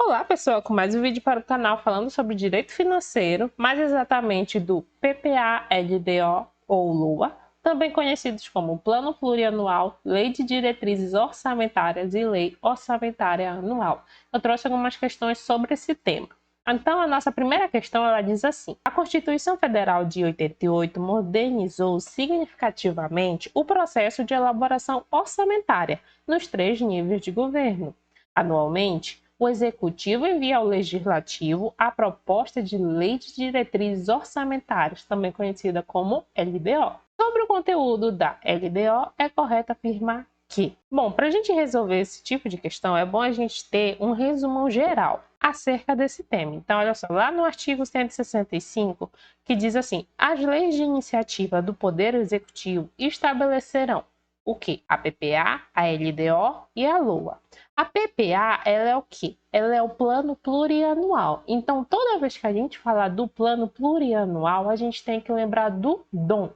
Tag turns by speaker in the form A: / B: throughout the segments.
A: Olá pessoal, com mais um vídeo para o canal falando sobre direito financeiro, mais exatamente do PPA-LDO ou LOA, também conhecidos como Plano Plurianual, Lei de Diretrizes Orçamentárias e Lei Orçamentária Anual. Eu trouxe algumas questões sobre esse tema. Então, a nossa primeira questão ela diz assim: a Constituição Federal de 88 modernizou significativamente o processo de elaboração orçamentária nos 3 níveis de governo. Anualmente, o Executivo envia ao Legislativo a proposta de Lei de Diretrizes Orçamentárias, também conhecida como LDO. Sobre o conteúdo da LDO, é correto afirmar que... Bom, para a gente resolver esse tipo de questão, é bom a gente ter um resumão geral acerca desse tema. Então, olha só, lá no artigo 165, que diz assim: as leis de iniciativa do Poder Executivo estabelecerão o quê? A PPA, a LDO e a LOA. A PPA, ela é o quê? Ela é o plano plurianual. Então, toda vez que a gente falar do plano plurianual, a gente tem que lembrar do DOM.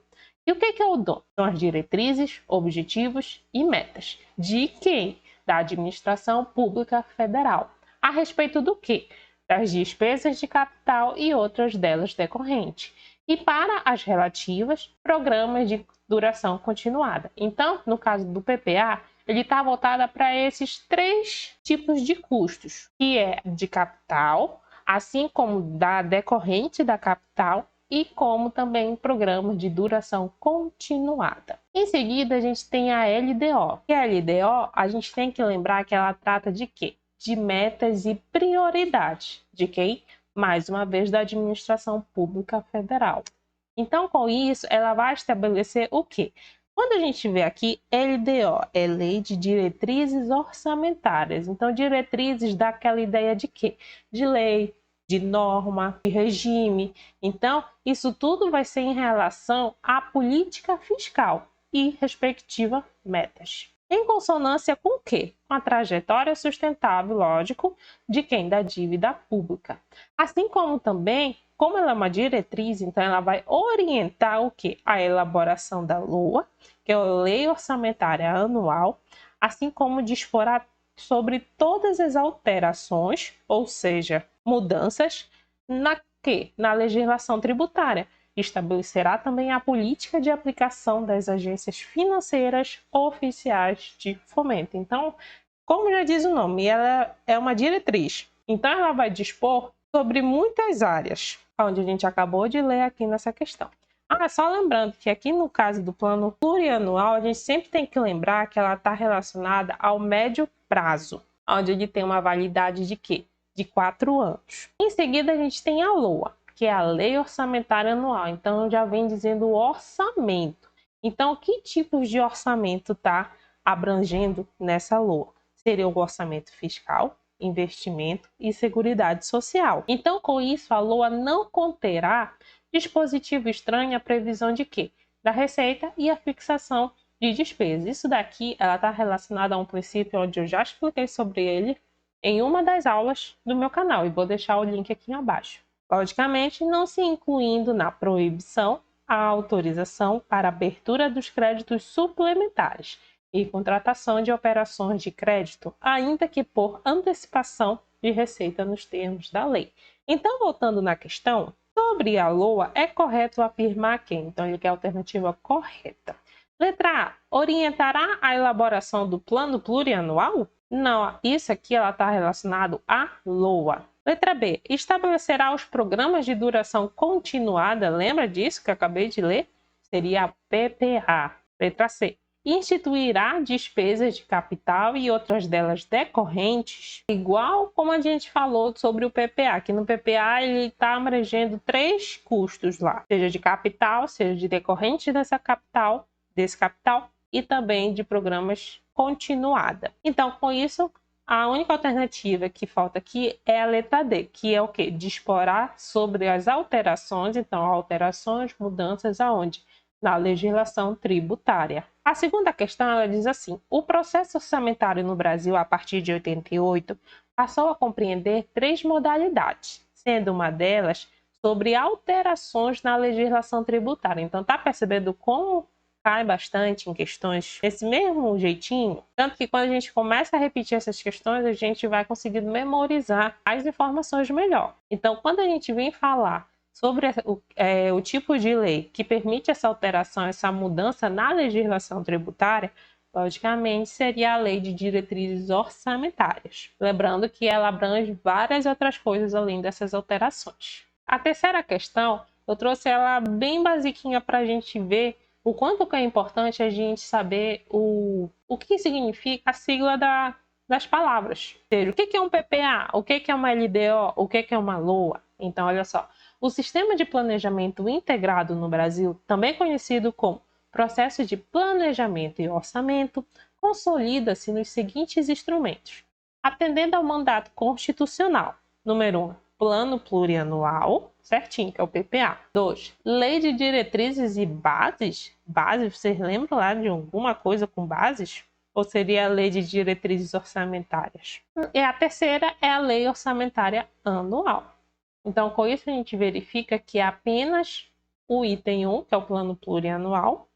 A: E o que é o DOM? São as diretrizes, objetivos e metas. De quem? Da Administração Pública Federal. A respeito do quê? Das despesas de capital e outras delas decorrentes. E para as relativas, programas de duração continuada. Então, no caso do PPA, ele está voltado para esses 3 tipos de custos, que é de capital, assim como da decorrente da capital, e como também programas de duração continuada. Em seguida, a gente tem a LDO. E a LDO, a gente tem que lembrar que ela trata de quê? De metas e prioridades. De quem? Mais uma vez, da Administração Pública Federal. Então, com isso, ela vai estabelecer o quê? Quando a gente vê aqui, LDO é Lei de Diretrizes Orçamentárias. Então, diretrizes dá aquela ideia de quê? De lei, de norma, de regime. Então, isso tudo vai ser em relação à política fiscal e respectiva metas. Em consonância com o quê? Com a trajetória sustentável, lógico, de quem? Da dívida pública. Assim como também, como ela é uma diretriz, então ela vai orientar o quê? A elaboração da LOA, que é a Lei Orçamentária Anual, assim como disporá sobre todas as alterações, ou seja, mudanças, na legislação tributária. Estabelecerá também a política de aplicação das agências financeiras oficiais de fomento. Então, como já diz o nome, ela é uma diretriz. Então, ela vai dispor sobre muitas áreas, onde a gente acabou de ler aqui nessa questão. Só lembrando que aqui no caso do plano plurianual, a gente sempre tem que lembrar que ela está relacionada ao médio prazo, onde ele tem uma validade de quê? De 4 anos. Em seguida, a gente tem a LOA, que é a Lei Orçamentária Anual. Então, já vem dizendo o orçamento. Então, que tipos de orçamento está abrangendo nessa LOA? Seria o orçamento fiscal, investimento e seguridade social. Então, com isso, a LOA não conterá dispositivo estranho à previsão de quê? Da receita e a fixação de despesas. Isso daqui ela está relacionada a um princípio onde eu já expliquei sobre ele em uma das aulas do meu canal e vou deixar o link aqui abaixo. Logicamente, não se incluindo na proibição a autorização para abertura dos créditos suplementares e contratação de operações de crédito, ainda que por antecipação de receita nos termos da lei. Então, voltando na questão, sobre a LOA, é correto afirmar que, então ele quer a alternativa correta. Letra A, orientará a elaboração do plano plurianual? Não, isso aqui está relacionado à LOA. Letra B, estabelecerá os programas de duração continuada, lembra disso que eu acabei de ler? Seria a PPA. Letra C, instituirá despesas de capital e outras delas decorrentes, igual como a gente falou sobre o PPA, que no PPA ele está abrangendo 3 custos lá, seja de capital, seja de decorrente desse capital, e também de programas continuada. Então, com isso, a única alternativa que falta aqui é a letra D, que é o quê? Disporá sobre as alterações, então alterações, mudanças aonde? Na legislação tributária. A segunda questão ela diz assim: o processo orçamentário no Brasil, a partir de 88, passou a compreender 3 modalidades, sendo uma delas sobre alterações na legislação tributária. Então, está percebendo como cai bastante em questões desse mesmo jeitinho, tanto que quando a gente começa a repetir essas questões, a gente vai conseguindo memorizar as informações melhor. Então, quando a gente vem falar sobre o tipo de lei que permite essa alteração, essa mudança na legislação tributária, logicamente seria a Lei de Diretrizes Orçamentárias. Lembrando que ela abrange várias outras coisas além dessas alterações. A terceira questão, eu trouxe ela bem basiquinha para a gente ver o quanto que é importante a gente saber o que significa a sigla das palavras. Ou seja, o que é um PPA, o que é uma LDO, o que é uma LOA. Então, olha só, o Sistema de Planejamento Integrado no Brasil, também conhecido como Processo de Planejamento e Orçamento, consolida-se nos seguintes instrumentos. Atendendo ao mandato constitucional. Número 1, Plano Plurianual, certinho, que é o PPA. 2, Lei de Diretrizes e Bases. Bases, vocês lembram lá de alguma coisa com bases? Ou seria a Lei de Diretrizes Orçamentárias? E a terceira é a Lei Orçamentária Anual. Então, com isso, a gente verifica que apenas o item 1, que é o Plano Plurianual,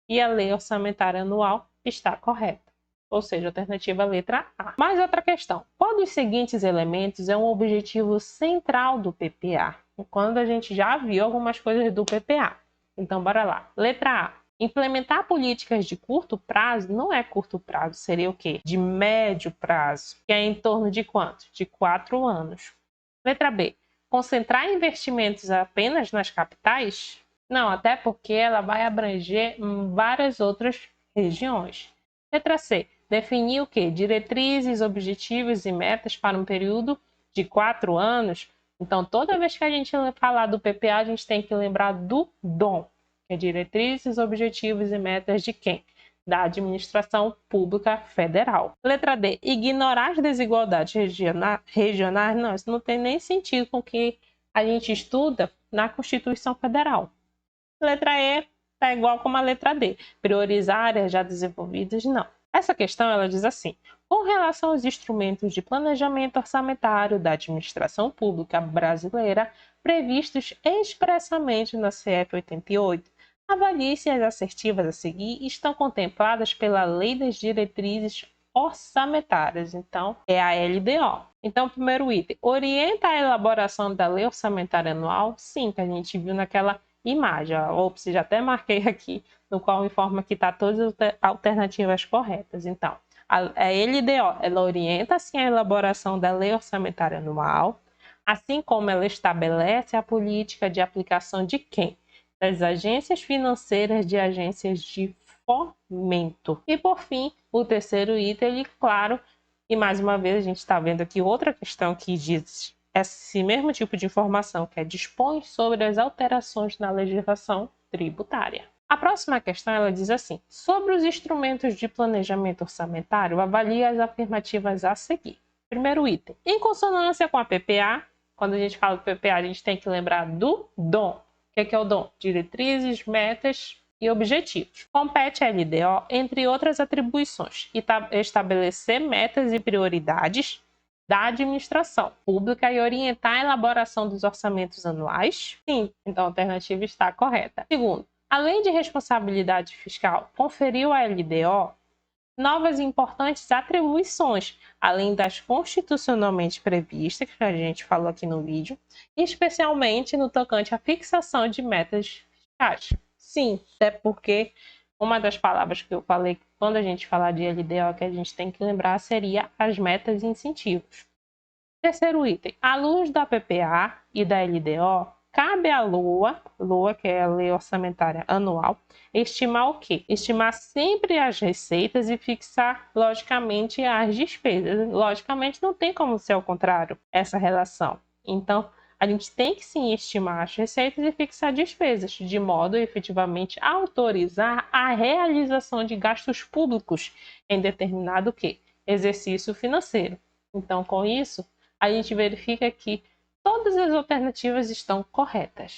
A: e a Lei Orçamentária Anual está correta. Ou seja, alternativa letra A. Mais outra questão. Qual dos seguintes elementos é um objetivo central do PPA? Quando a gente já viu algumas coisas do PPA. Então, bora lá. Letra A. Implementar políticas de curto prazo não é curto prazo, seria o quê? De médio prazo, que é em torno de quanto? De 4 anos. Letra B. Concentrar investimentos apenas nas capitais? Não, até porque ela vai abranger várias outras regiões. Letra C. Definir o quê? Diretrizes, objetivos e metas para um período de 4 anos. Então, toda vez que a gente falar do PPA, a gente tem que lembrar do DOM, que é diretrizes, objetivos e metas de quem? Da Administração Pública Federal. Letra D. Ignorar as desigualdades regionais. Não, isso não tem nem sentido com o que a gente estuda na Constituição Federal. Letra E está igual como a letra D. Priorizar áreas já desenvolvidas, não. Essa questão ela diz assim: com relação aos instrumentos de planejamento orçamentário da administração pública brasileira previstos expressamente na CF 88, avalie se as assertivas a seguir estão contempladas pela Lei das Diretrizes Orçamentárias. Então, é a LDO. Então, primeiro item, orienta a elaboração da Lei Orçamentária Anual? Sim, que a gente viu naquela imagem. Ops, já até marquei aqui, no qual informa que está todas as alternativas corretas. Então, a LDO, ela orienta, sim, a elaboração da Lei Orçamentária Anual, assim como ela estabelece a política de aplicação de quem? Das agências financeiras, de agências de fomento. E, por fim, o terceiro item, claro, e mais uma vez a gente está vendo aqui outra questão que diz esse mesmo tipo de informação, que é dispõe sobre as alterações na legislação tributária. A próxima questão ela diz assim: sobre os instrumentos de planejamento orçamentário, avalie as afirmativas a seguir. Primeiro item, em consonância com a PPA, quando a gente fala do PPA, a gente tem que lembrar do DOM. O que é o DOM? Diretrizes, metas e objetivos. Compete à LDO, entre outras atribuições, estabelecer metas e prioridades da administração pública e orientar a elaboração dos orçamentos anuais? Sim, então a alternativa está correta. Segundo, a Lei de Responsabilidade Fiscal conferiu à LDO novas e importantes atribuições, além das constitucionalmente previstas, que a gente falou aqui no vídeo, especialmente no tocante à fixação de metas fiscais. Sim, até porque uma das palavras que eu falei quando a gente falar de LDO que a gente tem que lembrar seria as metas e incentivos. Terceiro item, à luz da PPA e da LDO, cabe à LOA, que é a Lei Orçamentária Anual, estimar o quê? Estimar sempre as receitas e fixar, logicamente, as despesas. Logicamente, não tem como ser ao contrário essa relação. Então, a gente tem que sim estimar as receitas e fixar despesas, de modo a efetivamente autorizar a realização de gastos públicos em determinado quê? Exercício financeiro. Então, com isso, a gente verifica que todas as alternativas estão corretas.